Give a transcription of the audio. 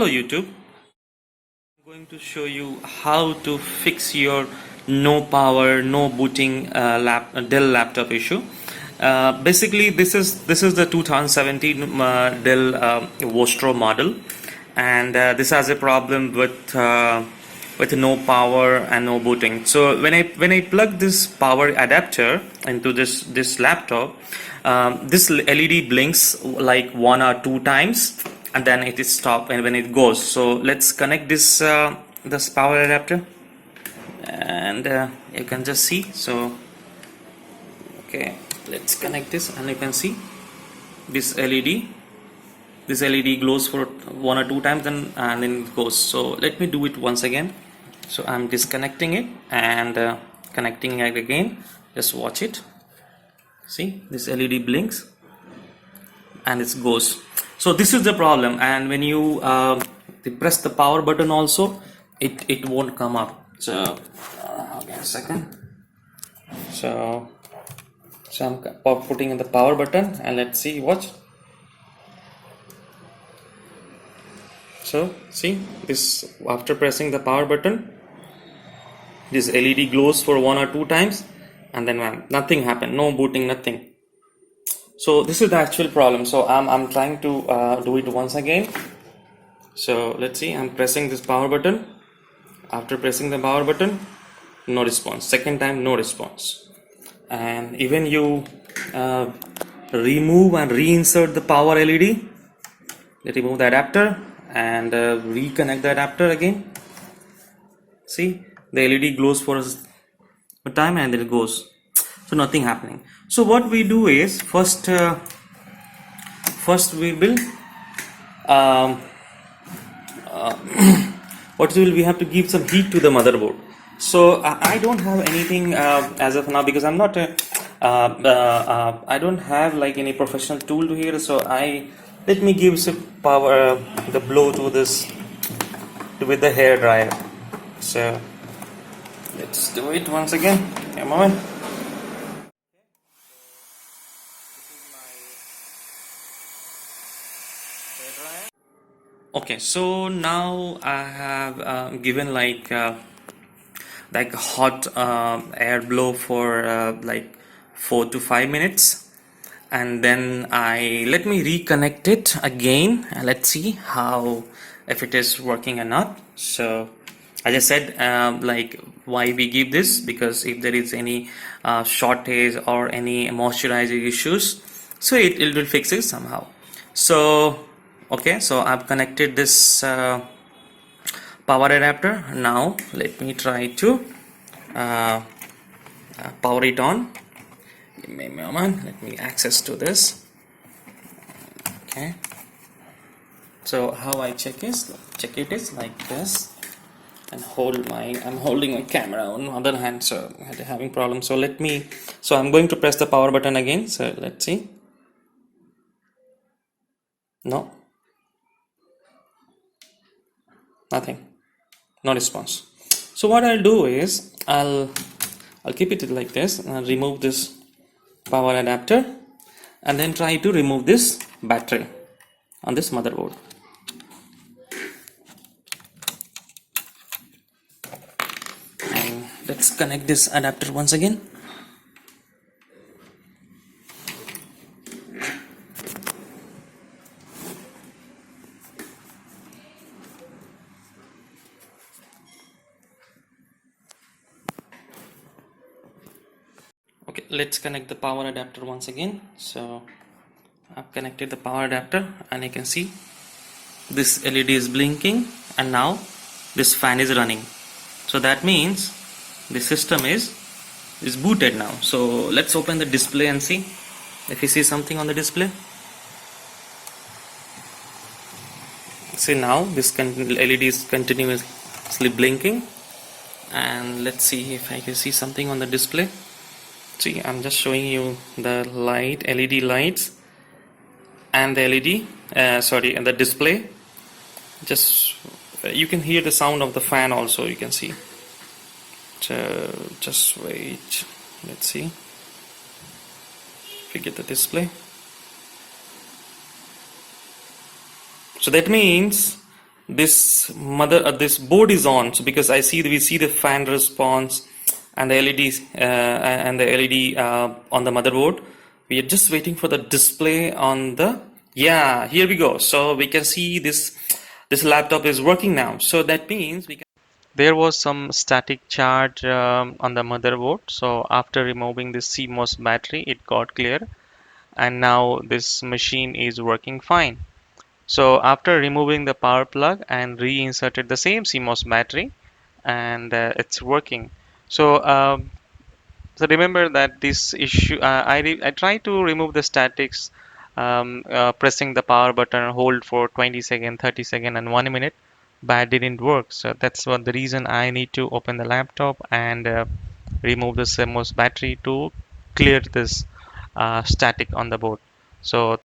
Hello YouTube. I'm going to show you how to fix your no power, no booting Dell laptop issue. Basically, this is the 2017 Dell Vostro model, and this has a problem with no power and no booting. So when I plug this power adapter into this laptop, this LED blinks like 1 or 2 times, and then it is stopped and when it goes. So let's connect this power adapter, and you can just see. So okay, let's connect this, and you can see this LED glows for 1 or 2 times, and then it goes. So let me do it once again. So I'm disconnecting it and connecting it again. Just watch it. See, this LED blinks and it goes. So this is the problem, and when you press the power button also, it won't come up. So okay, a second. So I'm putting in the power button, and let's see. Watch. So see this, after pressing the power button, this LED glows for 1 or 2 times, and then nothing happened, no booting, nothing. So this is the actual problem. So I'm trying to do it once again. So let's see, I'm pressing this power button. After pressing the power button, no response. Second time, no response. And even you remove and reinsert the power LED, remove the adapter and reconnect the adapter again. See, the LED glows for a time and then it goes. So nothing happening. So what we do is first we will we have to give some heat to the motherboard. So I don't have anything as of now, because I'm not I don't have like any professional tool to here. So let me give some power the blow to this with the hair dryer. So let's do it once again. A moment. Okay, so now I have given like hot air blow for like 4 to 5 minutes, and then let me reconnect it again, and let's see how, if it is working or not. So as I said, like why we give this, because if there is any shortage or any moisturizing issues, so it will fix it somehow. So okay, so I've connected this power adapter. Now let me try to power it on. Give me a moment, let me access to this. Okay, so how I check it is like this, and I'm holding my camera on the other hand, so I'm having problems. So I'm going to press the power button again. So let's see. No, nothing, no response. So what I'll do is I'll keep it like this, and I'll remove this power adapter, and then try to remove this battery on this motherboard. And let's connect this adapter once again. Okay, let's connect the power adapter once again. So I've connected the power adapter, and you can see this LED is blinking, and now this fan is running. So that means the system is booted now. So let's open the display and see if you see something on the display. See, now this LED is continuously blinking, and let's see if I can see something on the display. See, I'm just showing you the LED lights and the and the display. Just you can hear the sound of the fan also, you can see. So just wait, let's see if we get the display. So that means this board is on. So because we see the fan response and the LEDs and the LED on the motherboard. We are just waiting for the display on the, yeah, here we go. So we can see this laptop is working now. So that means we can. There was some static charge on the motherboard. So after removing this CMOS battery, it got clear, and now this machine is working fine. So after removing the power plug and reinserted the same CMOS battery, and it's working. So so remember that this issue, I try to remove the statics, pressing the power button, hold for 20 seconds, 30 seconds, and 1 minute, but it didn't work. So that's what the reason I need to open the laptop and remove the CMOS battery to clear this static on the board. So